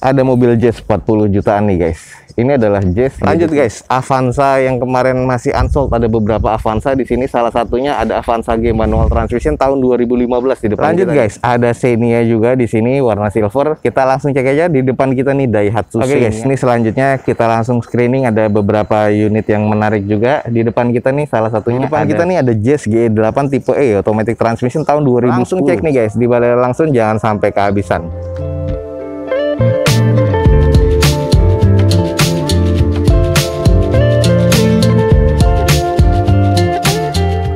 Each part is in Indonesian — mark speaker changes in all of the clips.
Speaker 1: ada mobil Jazz 40 jutaan nih guys. Ini adalah Jazz. Lanjut guys, Avanza yang kemarin masih unsold, ada beberapa Avanza di sini. Salah satunya ada Avanza G manual transmission tahun 2015 di depan. Lanjut guys, ada Xenia juga di sini warna silver. Kita langsung cek aja di depan kita nih Daihatsu. Oke guys, ini selanjutnya kita langsung screening. Ada beberapa unit yang menarik juga di depan kita nih. Salah satunya di depan kita nih ada Jazz GE8 tipe E automatic transmission tahun 2010. Langsung cek nih guys, di balai langsung jangan sampai kehabisan.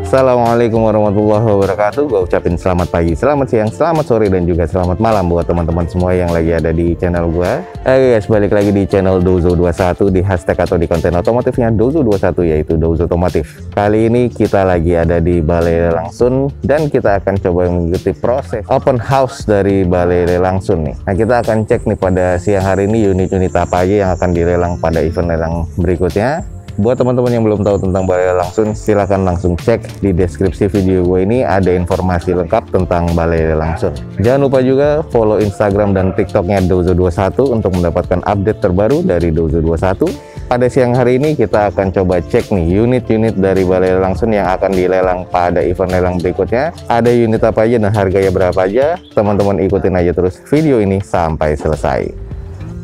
Speaker 1: Assalamualaikum warahmatullahi wabarakatuh. Gue ucapin selamat pagi, selamat siang, selamat sore, dan juga selamat malam buat teman-teman semua yang lagi ada di channel gue. Guys, balik lagi di channel Dozo21, di hashtag atau di konten otomotifnya Dozo21, yaitu Dozo Otomotif. Kali ini kita lagi ada di Balai Langsun dan kita akan coba mengikuti proses open house dari Balai Langsun nih. Nah, kita akan cek nih pada siang hari ini unit-unit apa aja yang akan dilelang pada event lelang berikutnya. Buat teman-teman yang belum tahu tentang Balai Langsun, silahkan langsung cek di deskripsi video gue ini, ada informasi lengkap tentang Balai Langsun. Jangan lupa juga follow Instagram dan TikToknya Dozo21 untuk mendapatkan update terbaru dari Dozo21. Pada siang hari ini kita akan coba cek nih unit-unit dari Balai Langsun yang akan dilelang pada event lelang berikutnya. Ada unit apa aja dan harganya berapa aja. Teman-teman ikutin aja terus video ini sampai selesai.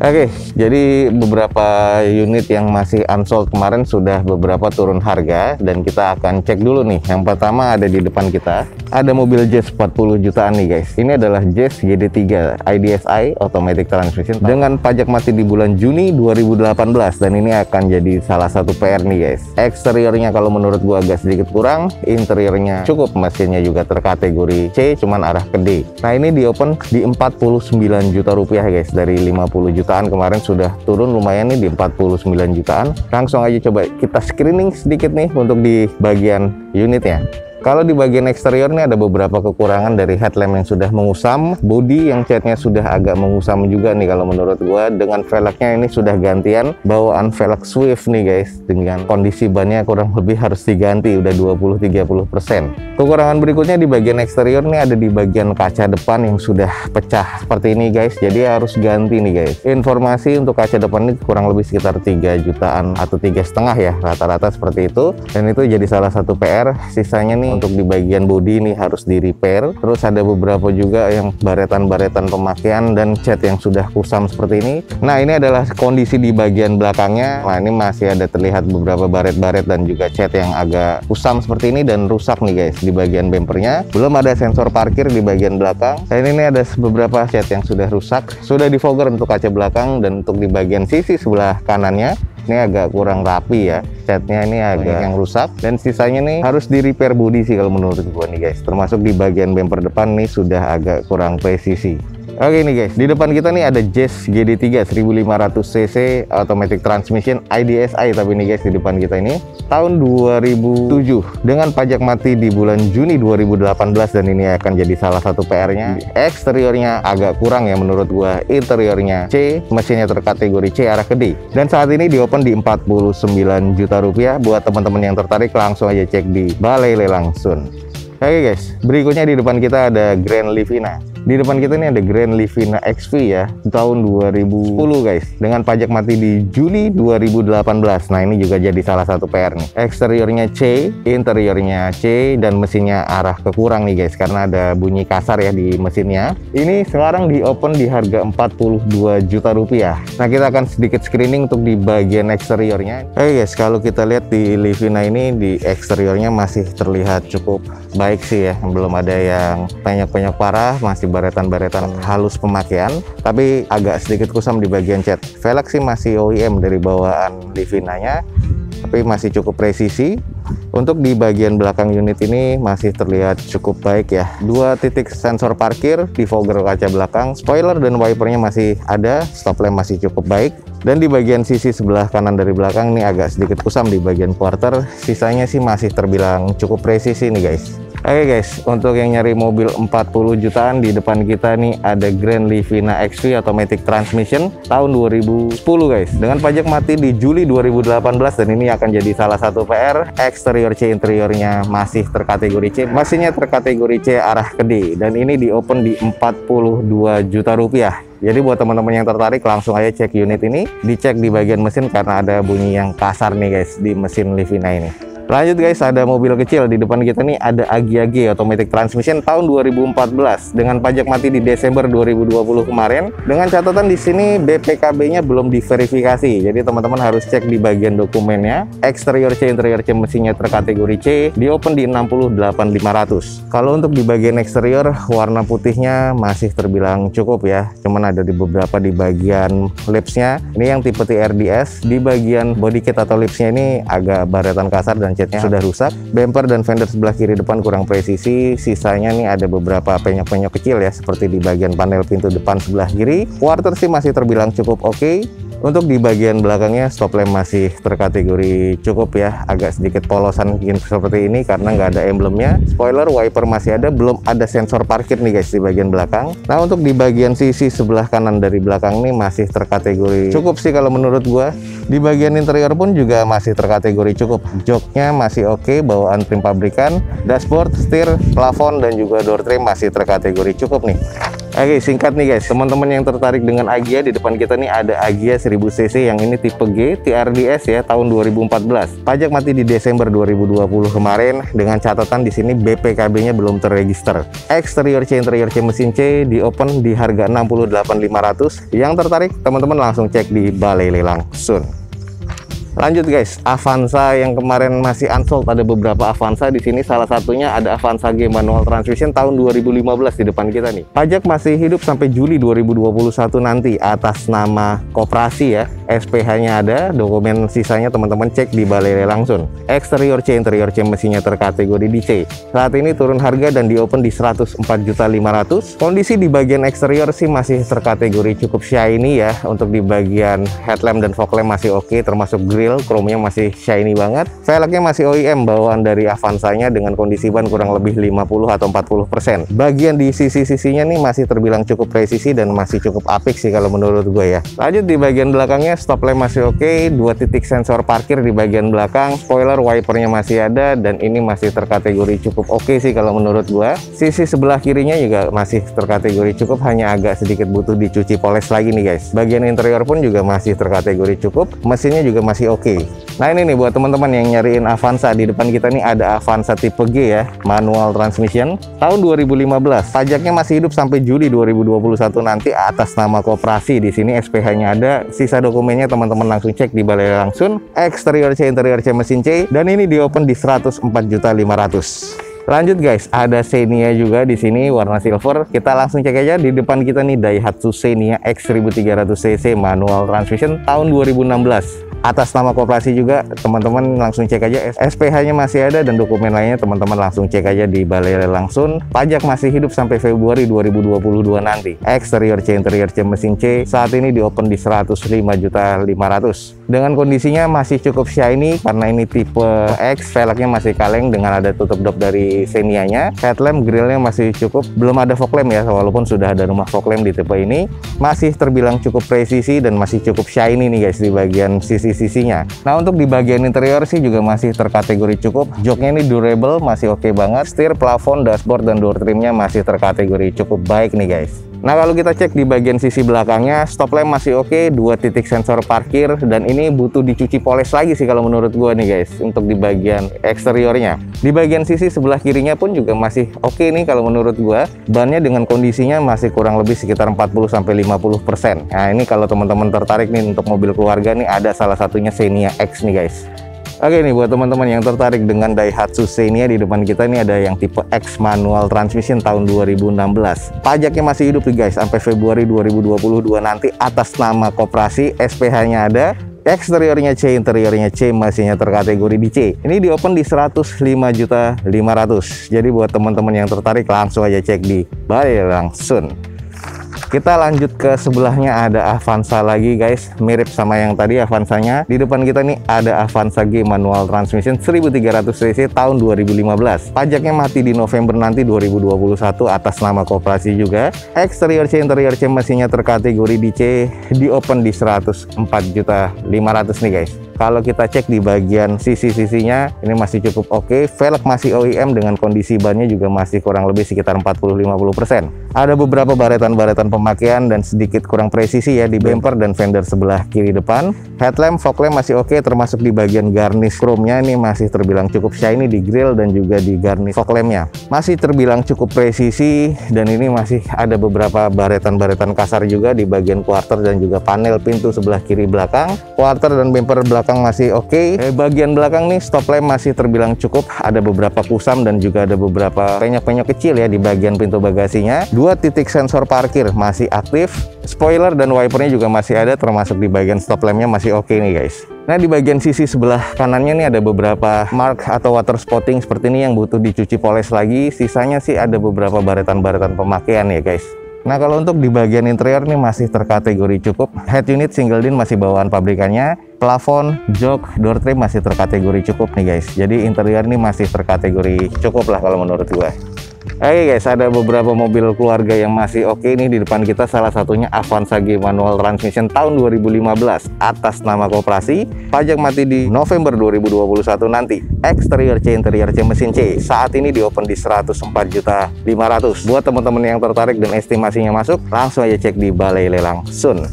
Speaker 1: Oke, jadi beberapa unit yang masih unsold kemarin sudah beberapa turun harga dan kita akan cek dulu nih. Yang pertama ada di depan kita, ada mobil Jazz 40 jutaan nih guys. Ini adalah Jazz GD3 IDSI automatic transmission dengan pajak mati di bulan Juni 2018 dan ini akan jadi salah satu PR nih guys. Eksteriornya kalau menurut gua agak sedikit kurang, interiornya cukup, mesinnya juga terkategori C, cuman arah ke D. Nah, ini di open di 49 juta rupiah guys, dari 50 jutaan kemarin sudah turun lumayan nih di 49 jutaan. Langsung aja coba kita screening sedikit nih untuk di bagian unitnya. Kalau di bagian eksterior ini ada beberapa kekurangan dari headlamp yang sudah mengusam, bodi yang catnya sudah agak mengusam juga nih kalau menurut gua. Dengan velgnya ini sudah gantian, bawaan velg Swift nih guys, dengan kondisi bannya kurang lebih harus diganti, udah 20-30%. Kekurangan berikutnya di bagian eksterior ini ada di bagian kaca depan yang sudah pecah seperti ini guys, jadi harus ganti nih guys. Informasi untuk kaca depan ini kurang lebih sekitar 3 jutaan atau 3,5 ya, rata-rata seperti itu, dan itu jadi salah satu PR. Sisanya nih untuk di bagian bodi ini harus di repair. Terus ada beberapa juga yang baretan-baretan pemakaian dan cat yang sudah kusam seperti ini. Nah, ini adalah kondisi di bagian belakangnya. Nah, ini masih ada terlihat beberapa baret-baret dan juga cat yang agak kusam seperti ini dan rusak nih guys di bagian bempernya. Belum ada sensor parkir di bagian belakang. Dan ini ada beberapa cat yang sudah rusak. Sudah di fogger untuk kaca belakang, dan untuk di bagian sisi sebelah kanannya ini agak kurang rapi ya, catnya ini agak yang rusak, dan sisanya nih harus di repair bodi sih kalau menurut gua nih guys. Termasuk di bagian bumper depan nih sudah agak kurang presisi. Oke nih guys, di depan kita nih ada Jazz GD3 1500cc automatic transmission IDSI, tapi nih guys di depan kita ini tahun 2007 dengan pajak mati di bulan Juni 2018 dan ini akan jadi salah satu PR-nya. Eksteriornya agak kurang ya menurut gua, interiornya C, mesinnya terkategori C arah ke D. Dan saat ini di open di 49 juta rupiah. Buat teman-teman yang tertarik langsung aja cek di Balai Langsun. Oke guys, berikutnya di depan kita ada Grand Livina. Di depan kita ini ada Grand Livina XV ya, tahun 2010 guys, dengan pajak mati di Juli 2018. Nah, ini juga jadi salah satu PR nih. Eksteriornya C, interiornya C, dan mesinnya arah ke kurang nih guys, karena ada bunyi kasar ya di mesinnya. Ini sekarang di open di harga 42 juta rupiah. Nah, kita akan sedikit screening untuk di bagian eksteriornya. Oke guys, kalau kita lihat di Livina ini di eksteriornya masih terlihat cukup baik sih ya, belum ada yang penyok-penyok parah, masih baretan-baretan halus pemakaian, tapi agak sedikit kusam di bagian cat. Velg sih masih OEM dari bawaan Livinanya, tapi masih cukup presisi. Untuk di bagian belakang unit ini masih terlihat cukup baik ya. 2 titik sensor parkir, di fogger kaca belakang, spoiler dan wipernya masih ada, stop lamp masih cukup baik. Dan di bagian sisi sebelah kanan dari belakang ini agak sedikit kusam di bagian quarter, sisanya sih masih terbilang cukup presisi nih guys. Oke guys, untuk yang nyari mobil 40 jutaan, di depan kita nih ada Grand Livina XV automatic transmission tahun 2010 guys, dengan pajak mati di Juli 2018 dan ini akan jadi salah satu PR. Eksterior C, interiornya masih terkategori C, mesinnya terkategori C arah ke D, dan ini di open di 42 juta rupiah. Jadi buat teman-teman yang tertarik langsung aja cek unit ini, dicek di bagian mesin karena ada bunyi yang kasar nih guys di mesin Livina ini. Lanjut guys, ada mobil kecil di depan kita nih, ada Agya-G Automatic Transmission tahun 2014 dengan pajak mati di Desember 2020 kemarin. Dengan catatan di sini BPKB-nya belum diverifikasi. Jadi teman-teman harus cek di bagian dokumennya. Eksterior C, interior C mesinnya terkategori C, di open di 68.500. Kalau untuk di bagian eksterior warna putihnya masih terbilang cukup ya. Cuman ada di beberapa di bagian lipsnya. Ini yang tipe TRDS. Di bagian body kit atau lipsnya ini agak baretan kasar dan catnya sudah rusak. Bumper dan fender sebelah kiri depan kurang presisi. Sisanya nih ada beberapa penyok-penyok kecil ya, seperti di bagian panel pintu depan sebelah kiri. Quarter sih masih terbilang cukup oke. Untuk di bagian belakangnya stop lamp masih terkategori cukup ya, agak sedikit polosan seperti ini karena nggak ada emblemnya. Spoiler wiper masih ada, belum ada sensor parkir nih guys di bagian belakang. Nah untuk di bagian sisi sebelah kanan dari belakang nih masih terkategori cukup sih kalau menurut gua. Di bagian interior pun juga masih terkategori cukup. Joknya masih oke, bawaan trim pabrikan. Dashboard, setir, plafon dan juga door trim masih terkategori cukup nih. Oke, singkat nih guys, teman-teman yang tertarik dengan Agya, di depan kita nih ada Agya 1000cc yang ini tipe G TRDS ya, tahun 2014. Pajak mati di Desember 2020 kemarin dengan catatan di sini BPKB-nya belum terregister. Eksterior C, interior C mesin C, di open di harga 68.500. Yang tertarik teman-teman langsung cek di Balai Lelang Sun. Lanjut guys, Avanza yang kemarin masih unsold, ada beberapa Avanza di sini. Salah satunya ada Avanza G manual transmission tahun 2015 di depan kita nih. Pajak masih hidup sampai Juli 2021 nanti atas nama koperasi ya. SPH-nya ada, dokumen sisanya teman-teman cek di Balai Lelang Sun. Eksterior C, interior C mesinnya terkategori di C. Saat ini turun harga dan di open di 104.500.000. Kondisi di bagian eksterior sih masih terkategori cukup shiny ya. Untuk di bagian headlamp dan fog lamp masih oke, termasuk grill, chrome-nya masih shiny banget. Velgnya masih OEM bawaan dari Avanza-nya dengan kondisi ban kurang lebih 50 atau 40%. Bagian di sisi-sisinya nih masih terbilang cukup presisi dan masih cukup apik sih kalau menurut gue ya. Lanjut di bagian belakangnya, stop lamp masih oke, 2 titik sensor parkir di bagian belakang, spoiler wipernya masih ada dan ini masih terkategori cukup oke sih kalau menurut gue. Sisi sebelah kirinya juga masih terkategori cukup, hanya agak sedikit butuh dicuci poles lagi nih guys. Bagian interior pun juga masih terkategori cukup, mesinnya juga masih oke. Nah ini nih buat teman-teman yang nyariin Avanza, di depan kita nih ada Avanza tipe G ya, manual transmission tahun 2015. Pajaknya masih hidup sampai Juli 2021 nanti atas nama koperasi. Di sini SPH-nya ada, sisa dokumennya teman-teman langsung cek di Balai Lelang Sun. Eksterior C, interior C mesin C dan ini di open di 104.500.000. Lanjut guys, ada Xenia juga di sini warna silver. Kita langsung cek aja. Di depan kita nih Daihatsu Xenia X 1300cc manual transmission tahun 2016. Atas nama koperasi juga, teman-teman langsung cek aja. SPH-nya masih ada dan dokumen lainnya teman-teman langsung cek aja di Balai Lelang Sun. Pajak masih hidup sampai Februari 2022 nanti. Eksterior C, interior C mesin C saat ini di open di 105.500.000. Dengan kondisinya masih cukup shiny karena ini tipe X. Velgnya masih kaleng dengan ada tutup dop dari Xenia-nya. Headlamp, grillnya masih cukup, belum ada fog lamp ya, walaupun sudah ada rumah fog lamp di tipe ini. Masih terbilang cukup presisi dan masih cukup shiny nih guys di bagian sisinya. Nah untuk di bagian interior sih juga masih terkategori cukup. Joknya ini durable, masih oke banget. Setir, plafon, dashboard dan door trimnya masih terkategori cukup baik nih guys. Nah kalau kita cek di bagian sisi belakangnya, stop lamp masih oke, 2 titik sensor parkir dan ini butuh dicuci poles lagi sih kalau menurut gua nih guys. Untuk di bagian eksteriornya, di bagian sisi sebelah kirinya pun juga masih oke nih kalau menurut gua. Bannya dengan kondisinya masih kurang lebih sekitar 40-50%. Nah ini kalau teman-teman tertarik nih untuk mobil keluarga nih, ada salah satunya Xenia X nih guys. Oke nih buat teman-teman yang tertarik dengan Daihatsu Xenia, di depan kita nih ada yang tipe X manual transmission tahun 2016. Pajaknya masih hidup nih guys sampai Februari 2022 nanti atas nama koperasi. SPH-nya ada. Eksteriornya C, interiornya C, mesinnya terkategori di C. Ini di open di 105.500.000. Jadi buat teman-teman yang tertarik langsung aja cek di Balai Lelang Sun. Kita lanjut ke sebelahnya, ada Avanza lagi guys, mirip sama yang tadi Avanzanya. Di depan kita nih ada Avanza G manual transmission 1300cc tahun 2015. Pajaknya mati di November nanti 2021 atas nama koperasi juga. Eksterior C, interior C, mesinnya terkategori di C, di open di 104.500.000 nih guys. Kalau kita cek di bagian sisi-sisinya ini masih cukup oke. Velg masih OEM dengan kondisi bannya juga masih kurang lebih sekitar 40-50%. Ada beberapa baretan-baretan pemakaian dan sedikit kurang presisi ya di bumper dan fender sebelah kiri depan. Headlamp, fog lamp masih oke, termasuk di bagian garnish chrome-nya ini masih terbilang cukup shiny di grill dan juga di garnish fog lamp-nya. Masih terbilang cukup presisi dan ini masih ada beberapa baretan-baretan kasar juga di bagian quarter dan juga panel pintu sebelah kiri belakang. Quarter dan bumper belakang masih oke. Bagian belakang nih stop lamp masih terbilang cukup, ada beberapa kusam dan juga ada beberapa penyok-penyok kecil ya di bagian pintu bagasinya. 2 titik sensor parkir masih aktif. Spoiler dan wipernya juga masih ada, termasuk di bagian stop lampnya masih oke nih guys. Nah, di bagian sisi sebelah kanannya nih ada beberapa mark atau water spotting seperti ini yang butuh dicuci poles lagi. Sisanya sih ada beberapa baretan-baretan pemakaian ya guys. Nah, kalau untuk di bagian interior nih masih terkategori cukup. Head unit single din masih bawaan pabrikannya. Plafon, jok, door trim masih terkategori cukup nih guys. Jadi interior nih masih terkategori cukup lah kalau menurut gua. Oke guys, ada beberapa mobil keluarga yang masih oke nih di depan kita. Salah satunya Avanza G manual transmission tahun 2015 atas nama koperasi. Pajak mati di November 2021 nanti. Eksterior C, interior C, mesin C. Saat ini di open di 104.500.000. Buat teman-teman yang tertarik dan estimasinya masuk, langsung aja cek di Balai Lelang Sun.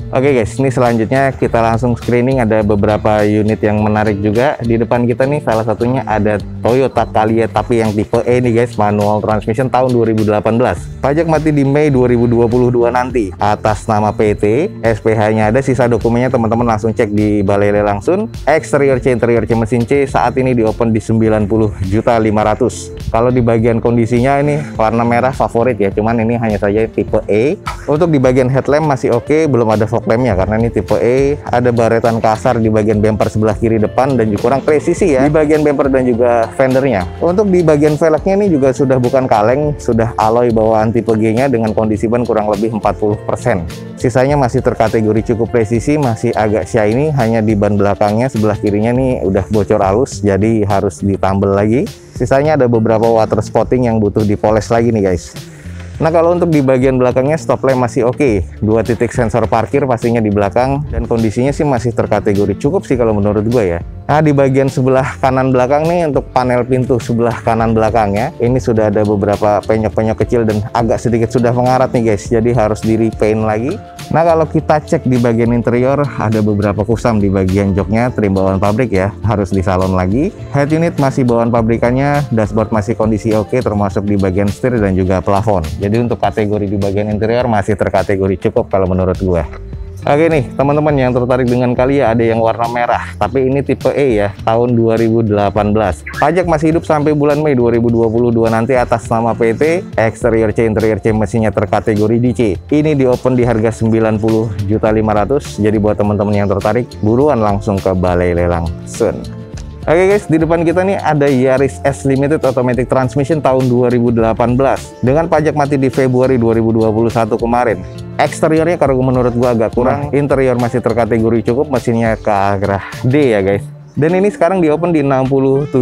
Speaker 1: Oke guys, ini selanjutnya kita langsung screening. Ada beberapa unit yang menarik juga di depan kita nih. Salah satunya ada Toyota Calya tapi yang tipe E nih guys, manual transmission tahun 2018. Pajak mati di Mei 2022 nanti atas nama PT. SPH-nya ada, sisa dokumennya teman-teman langsung cek di Balai Lelang Sun. Eksterior C, interior C, mesin C. Saat ini di open di 90.500.000. Kalau di bagian kondisinya ini warna merah favorit ya, cuman ini hanya saja tipe E. Untuk di bagian headlamp masih oke, belum ada fog lamp-nya karena ini tipe E. Ada baretan kasar di bagian bumper sebelah kiri depan dan juga kurang presisi ya di bagian bumper dan juga fendernya. Untuk di bagian velgnya ini juga sudah bukan kaleng, sudah alloy bawaan tipe G-nya dengan kondisi ban kurang lebih 40%. Sisanya masih terkategori cukup presisi, masih agak shiny. Hanya di ban belakangnya sebelah kirinya nih udah bocor halus, jadi harus ditambal lagi. Sisanya ada beberapa water spotting yang butuh dipoles lagi nih guys. Nah, kalau untuk di bagian belakangnya stop lamp masih oke. 2 titik sensor parkir pastinya di belakang dan kondisinya sih masih terkategori cukup sih kalau menurut gue ya. Nah, di bagian sebelah kanan belakang nih untuk panel pintu sebelah kanan belakangnya ini sudah ada beberapa penyok-penyok kecil dan agak sedikit sudah mengarat nih guys. Jadi harus di repaint lagi. Nah, kalau kita cek di bagian interior ada beberapa kusam di bagian joknya, trim bawaan pabrik ya, harus disalon lagi. Head unit masih bawaan pabrikannya, dashboard masih kondisi oke termasuk di bagian setir dan juga plafon. Jadi untuk kategori di bagian interior masih terkategori cukup kalau menurut gua. Oke nih teman-teman yang tertarik dengan Calya, ada yang warna merah tapi ini tipe E ya, tahun 2018. Pajak masih hidup sampai bulan Mei 2022 nanti atas nama PT. Eksterior C, interior C, mesinnya terkategori DC. Ini di open di harga 90.500.000. Jadi buat teman-teman yang tertarik, buruan langsung ke Balai Lelang Sun. Oke guys, di depan kita nih ada Yaris S Limited Automatic Transmission tahun 2018 dengan pajak mati di Februari 2021 kemarin. Eksteriornya kalau menurut gua agak kurang, interior masih terkategori cukup, mesinnya ke arah D ya guys. Dan ini sekarang di open di 67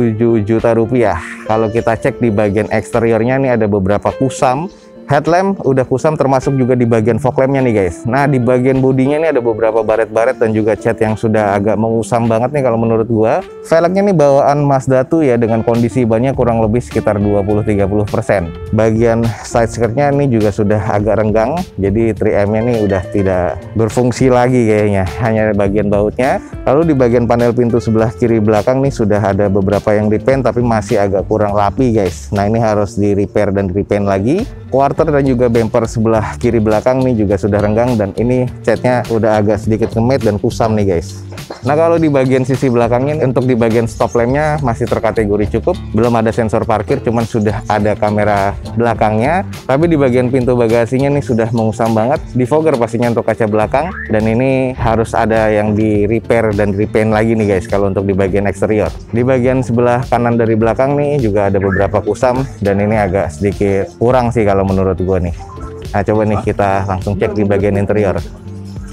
Speaker 1: juta rupiah. Kalau kita cek di bagian eksteriornya nih ada beberapa kusam. Headlamp udah kusam termasuk juga di bagian fog lamp-nya nih guys. Nah, di bagian bodinya ini ada beberapa baret-baret dan juga cat yang sudah agak mengusam banget nih kalau menurut gua. Velgnya nih bawaan Mazda 2 ya dengan kondisi bannya kurang lebih sekitar 20-30%. Bagian side skirtnya ini juga sudah agak renggang. Jadi 3M-nya nih udah tidak berfungsi lagi kayaknya. Hanya bagian bautnya. Lalu di bagian panel pintu sebelah kiri belakang nih sudah ada beberapa yang repaint tapi masih agak kurang rapi guys. Nah, ini harus di repair dan repaint lagi. Quarter dan juga bumper sebelah kiri belakang nih juga sudah renggang dan ini catnya udah agak sedikit ngemit dan kusam nih guys. Nah, kalau di bagian sisi belakangnya untuk di bagian stop lamp-nya masih terkategori cukup, belum ada sensor parkir, cuman sudah ada kamera belakangnya. Tapi di bagian pintu bagasinya nih sudah mengusam banget. Defogger pastinya untuk kaca belakang dan ini harus ada yang di repair dan repaint lagi nih guys kalau untuk di bagian eksterior. Di bagian sebelah kanan dari belakang nih juga ada beberapa kusam dan ini agak sedikit kurang sih kalau menurut gue nih. Nah, coba nih kita langsung cek di bagian interior.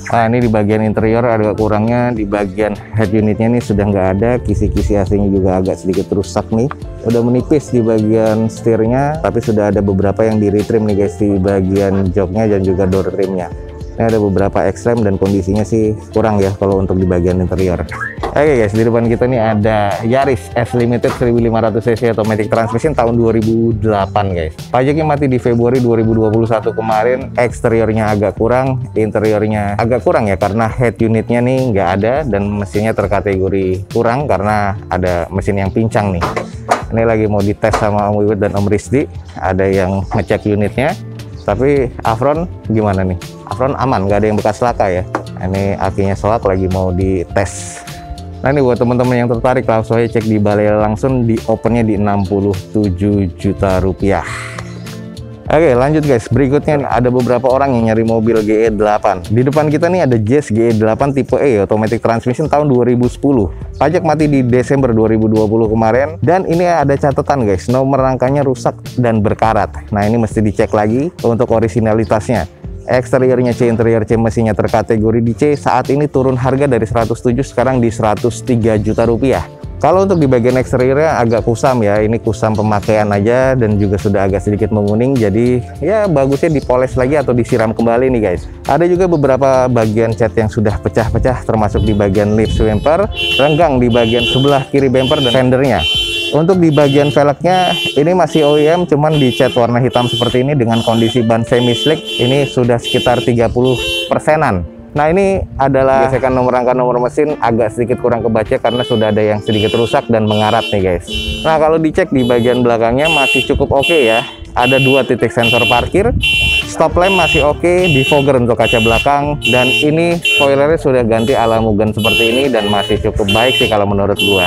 Speaker 1: Nah, ini di bagian interior agak kurangnya, di bagian head unitnya nih sudah nggak ada, kisi-kisi AC-nya juga agak sedikit rusak nih. Udah menipis di bagian setirnya, tapi sudah ada beberapa yang di retrim nih guys di bagian joknya dan juga door trimnya. Ini ada beberapa ekstrem dan kondisinya sih kurang ya kalau untuk di bagian interior. Oke guys, di depan kita nih ada Yaris S Limited 1500 cc automatic transmission tahun 2008 guys. Pajaknya mati di Februari 2021 kemarin. Eksteriornya agak kurang, interiornya agak kurang ya karena head unitnya nih nggak ada dan mesinnya terkategori kurang karena ada mesin yang pincang nih. Ini lagi mau dites sama Om Wiwit dan Om Rizdi. Ada yang ngecek unitnya. Tapi Afron gimana nih? Afron aman, nggak ada yang bekas laka ya. Ini akinya selak lagi mau dites. Nah ini buat teman-teman yang tertarik langsung aja cek di balai langsung, di opennya di 67 juta rupiah. Oke lanjut guys, berikutnya ada beberapa orang yang nyari mobil GE8. Di depan kita nih ada Jazz GE8 tipe E automatic transmission tahun 2010. Pajak mati di Desember 2020 kemarin. Dan ini ada catatan guys, nomor rangkanya rusak dan berkarat. Nah ini mesti dicek lagi untuk originalitasnya. Eksteriornya C, interior C, mesinnya terkategori di C. Saat ini turun harga dari 107 sekarang di 103 juta rupiah. Kalau untuk di bagian eksteriornya agak kusam ya, ini kusam pemakaian aja dan juga sudah agak sedikit menguning, jadi ya bagusnya dipoles lagi atau disiram kembali nih guys. Ada juga beberapa bagian cat yang sudah pecah-pecah termasuk di bagian lip bumper, renggang di bagian sebelah kiri bumper dan fendernya. Untuk di bagian velgnya ini masih OEM cuman dicat warna hitam seperti ini dengan kondisi ban semi slick, ini sudah sekitar 30%-an. Nah ini adalah gesekan nomor rangka nomor mesin agak sedikit kurang kebaca karena sudah ada yang sedikit rusak dan mengarat nih guys. Nah kalau dicek di bagian belakangnya masih cukup oke ya. Ada 2 titik sensor parkir, stop lamp masih oke, defogger untuk kaca belakang, dan ini spoilernya sudah ganti ala Mugen seperti ini dan masih cukup baik sih kalau menurut gua.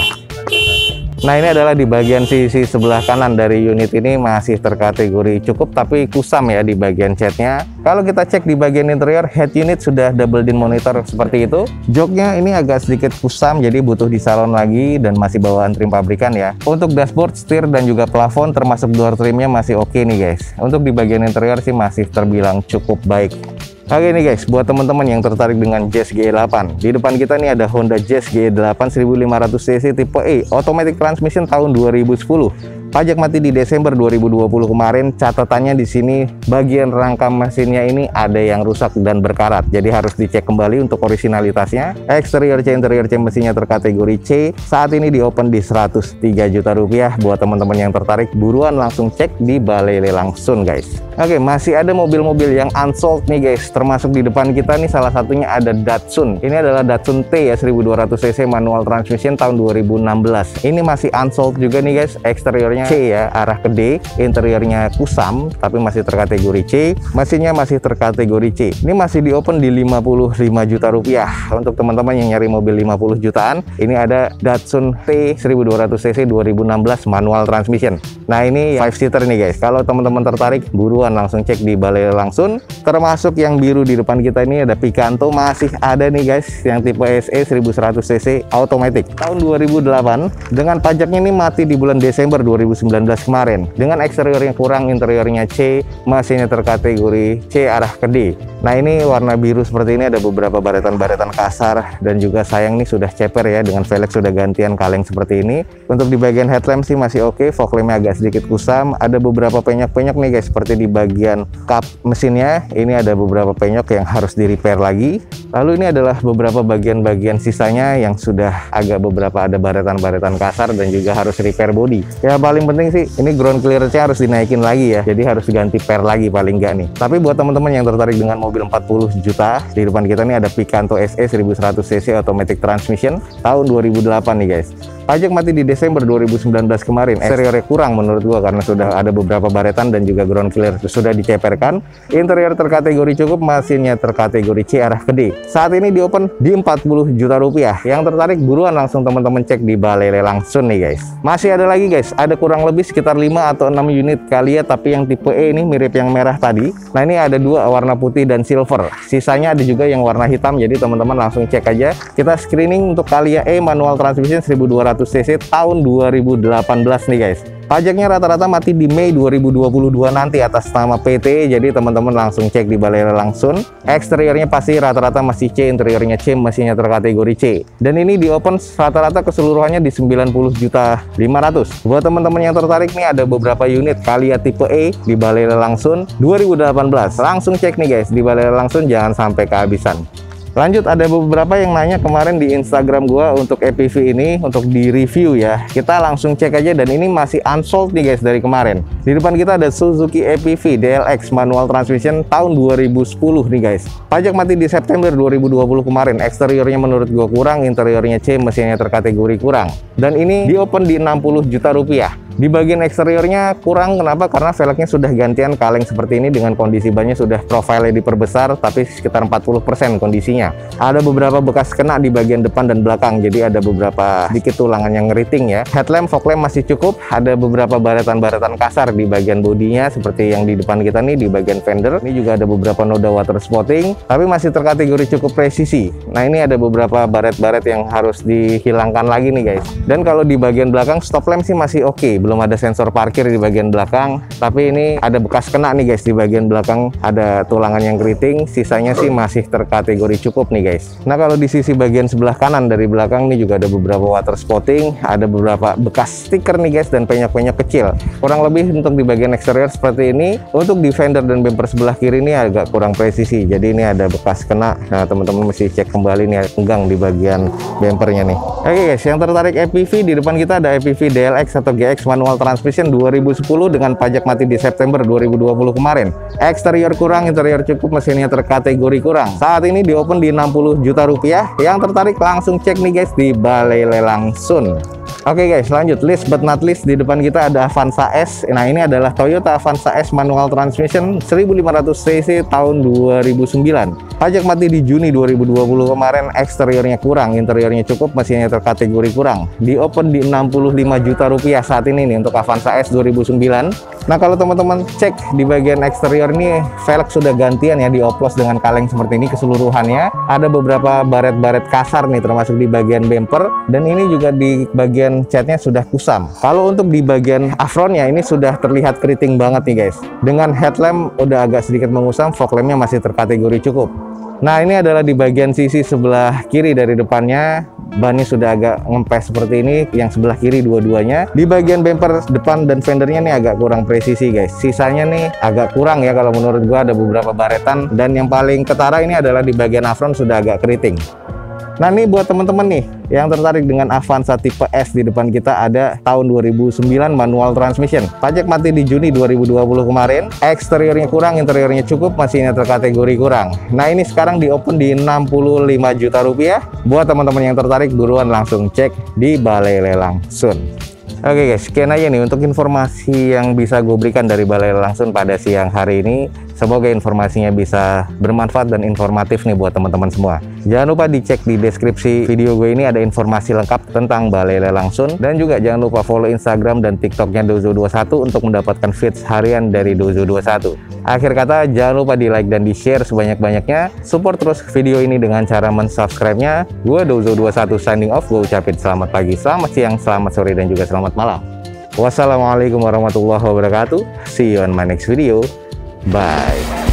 Speaker 1: Nah ini adalah di bagian sisi sebelah kanan dari unit ini masih terkategori cukup tapi kusam ya di bagian catnya. Kalau kita cek di bagian interior, head unit sudah double din monitor seperti itu. Joknya ini agak sedikit kusam jadi butuh disalon lagi dan masih bawaan trim pabrikan ya. Untuk dashboard, setir dan juga plafon termasuk door trimnya masih oke nih guys. Untuk di bagian interior sih masih terbilang cukup baik. Oke nih guys, buat teman-teman yang tertarik dengan Jazz GE8, di depan kita nih ada Honda Jazz GE8 1500 cc tipe E automatic transmission tahun 2010. Pajak mati di Desember 2020 kemarin. Catatannya di sini bagian rangka mesinnya ini ada yang rusak dan berkarat, jadi harus dicek kembali untuk originalitasnya. Eksterior C, interior C, mesinnya terkategori C. Saat ini di open di 103 juta rupiah. Buat teman-teman yang tertarik buruan langsung cek di balai lelang Sun guys. Oke, masih ada mobil-mobil yang unsold nih guys, termasuk di depan kita nih salah satunya ada Datsun. Ini adalah Datsun T ya 1200 cc manual transmission tahun 2016. Ini masih unsold juga nih guys. Eksteriornya C ya, arah ke D, interiornya kusam tapi masih terkategori C, mesinnya masih terkategori C. Ini masih di open di 55 juta rupiah. Untuk teman-teman yang nyari mobil 50 jutaan, ini ada Datsun T 1200 cc 2016 manual transmission. Nah ini 5 seater nih guys. Kalau teman-teman tertarik buruan langsung cek di balai langsung. Termasuk yang biru di depan kita ini ada Picanto, masih ada nih guys yang tipe SE 1100 cc automatic tahun 2008 dengan pajaknya ini mati di bulan Desember 2019 kemarin dengan eksterior yang kurang, interiornya C, mesinnya terkategori C arah ke D. Nah ini warna biru seperti ini ada beberapa baretan-baretan kasar dan juga sayang nih sudah ceper ya dengan velg sudah gantian kaleng seperti ini. Untuk di bagian headlamp sih masih oke, fog lampnya agak sedikit kusam, ada beberapa penyok-penyok nih guys seperti di bagian kap mesinnya ini ada beberapa penyok yang harus di repair lagi. Lalu ini adalah beberapa bagian-bagian sisanya yang sudah agak beberapa ada baretan-baretan kasar dan juga harus repair body. Ya paling penting sih ini ground clearance-nya harus dinaikin lagi ya, jadi harus diganti per lagi paling enggak nih. Tapi buat teman-teman yang tertarik dengan mobil 40 juta, di depan kita nih ada Picanto SE 1100 cc automatic transmission tahun 2008 nih guys. Pajak mati di Desember 2019 kemarin. Eksteriornya kurang menurut gua karena sudah ada beberapa baretan dan juga ground clear sudah diceperkan. Interior terkategori cukup, mesinnya terkategori C arah ke D. Saat ini di open di 40 juta rupiah. Yang tertarik buruan langsung teman-teman cek di balai lelang Sun nih guys. Masih ada lagi guys, ada kurang lebih sekitar 5 atau 6 unit kali ya, tapi yang tipe E ini mirip yang merah tadi. Nah ini ada 2 warna putih dan silver. Sisanya ada juga yang warna hitam, jadi teman-teman langsung cek aja. Kita screening untuk Calya E manual transmission 1200 cc tahun 2018 nih guys. Pajaknya rata-rata mati di Mei 2022 nanti atas nama PT, jadi teman-teman langsung cek di Balai Lelang Sun. Eksteriornya pasti rata-rata masih C, interiornya C, mesinnya terkategori C. Dan ini di open rata-rata keseluruhannya di 90.500.000. Buat teman-teman yang tertarik nih, ada beberapa unit Calya tipe E di Balai Lelang Sun 2018. Langsung cek nih guys di Balai Lelang Sun, jangan sampai kehabisan. Lanjut, ada beberapa yang nanya kemarin di Instagram gua untuk EPV ini untuk di review ya. Kita langsung cek aja, dan ini masih unsold nih guys dari kemarin. Di depan kita ada Suzuki EPV DLX manual transmission tahun 2010 nih guys. Pajak mati di September 2020 kemarin. Eksteriornya menurut gua kurang, interiornya C, mesinnya terkategori kurang. Dan ini di open di 60 juta rupiah. Di bagian eksteriornya kurang, kenapa? Karena velgnya sudah gantian kaleng seperti ini dengan kondisi bannya sudah profilnya diperbesar, tapi sekitar 40% kondisinya. Ada beberapa bekas kena di bagian depan dan belakang, jadi ada beberapa sedikit tulangan yang ngeriting ya. Headlamp, fog lamp masih cukup. Ada beberapa baretan-baretan kasar di bagian bodinya seperti yang di depan kita nih, di bagian fender. Ini juga ada beberapa noda water spotting, tapi masih terkategori cukup presisi. Nah, ini ada beberapa baret-baret yang harus dihilangkan lagi nih guys. Dan kalau di bagian belakang stop lamp sih masih oke. Belum ada sensor parkir di bagian belakang, tapi ini ada bekas kena nih guys. Di bagian belakang ada tulangan yang keriting, sisanya sih masih terkategori cukup nih guys. Nah, kalau di sisi bagian sebelah kanan dari belakang nih juga ada beberapa water spotting, ada beberapa bekas stiker nih guys, dan penyok-penyok kecil. Kurang lebih untuk di bagian eksterior seperti ini. Untuk di fender dan bumper sebelah kiri ini agak kurang presisi, jadi ini ada bekas kena. Nah, teman-teman mesti cek kembali nih enggang di bagian bumpernya nih. Oke guys, yang tertarik EPV, di depan kita ada EPV DLX atau GX manual transmission 2010 dengan pajak mati di September 2020 kemarin. Eksterior kurang, interior cukup, mesinnya terkategori kurang. Saat ini di open di 60 juta rupiah. Yang tertarik langsung cek nih guys di Balai Lelang Sun. Oke guys, lanjut, list but not least, di depan kita ada Avanza S. Nah, ini adalah Toyota Avanza S manual transmission 1500 cc tahun 2009. Pajak mati di Juni 2020 kemarin. Eksteriornya kurang, interiornya cukup, mesinnya terkategori kurang. Di open di 65 juta rupiah saat ini nih untuk Avanza S 2009. Nah, kalau teman-teman cek di bagian eksterior ini, velg sudah gantian ya, dioplos dengan kaleng seperti ini keseluruhannya. Ada beberapa baret-baret kasar nih termasuk di bagian bumper, dan ini juga di bagian catnya sudah kusam. Kalau untuk di bagian afronnya ini sudah terlihat keriting banget nih guys. Dengan headlamp udah agak sedikit mengusam, fog lampnya masih terkategori cukup. Nah, ini adalah di bagian sisi sebelah kiri dari depannya. Bannya sudah agak ngempes seperti ini, yang sebelah kiri dua-duanya. Di bagian bumper depan dan fendernya nih agak kurang presisi guys. Sisanya nih agak kurang ya, kalau menurut gua ada beberapa baretan. Dan yang paling ketara ini adalah di bagian afron sudah agak keriting. Nah, ini buat teman-teman nih yang tertarik dengan Avanza tipe S, di depan kita ada tahun 2009 manual transmission. Pajak mati di Juni 2020 kemarin. Eksteriornya kurang, interiornya cukup, mesinnya terkategori kurang. Nah, ini sekarang di open di 65 juta rupiah. Buat teman-teman yang tertarik, buruan langsung cek di Balai Lelang Sun. Oke guys, sekian aja nih untuk informasi yang bisa gue berikan dari Balai Lelang Sun pada siang hari ini. Semoga informasinya bisa bermanfaat dan informatif nih buat teman-teman semua. Jangan lupa dicek di deskripsi video gue ini, ada informasi lengkap tentang Balai Lelang Sun. Dan juga jangan lupa follow Instagram dan TikToknya Dozo21 untuk mendapatkan feeds harian dari Dozo21. Akhir kata, jangan lupa di like dan di share sebanyak-banyaknya. Support terus video ini dengan cara mensubscribe-nya. Gue Dozo21 signing off. Gue ucapin selamat pagi, selamat siang, selamat sore, dan juga selamat malam. Wassalamualaikum warahmatullahi wabarakatuh. See you on my next video. Bye.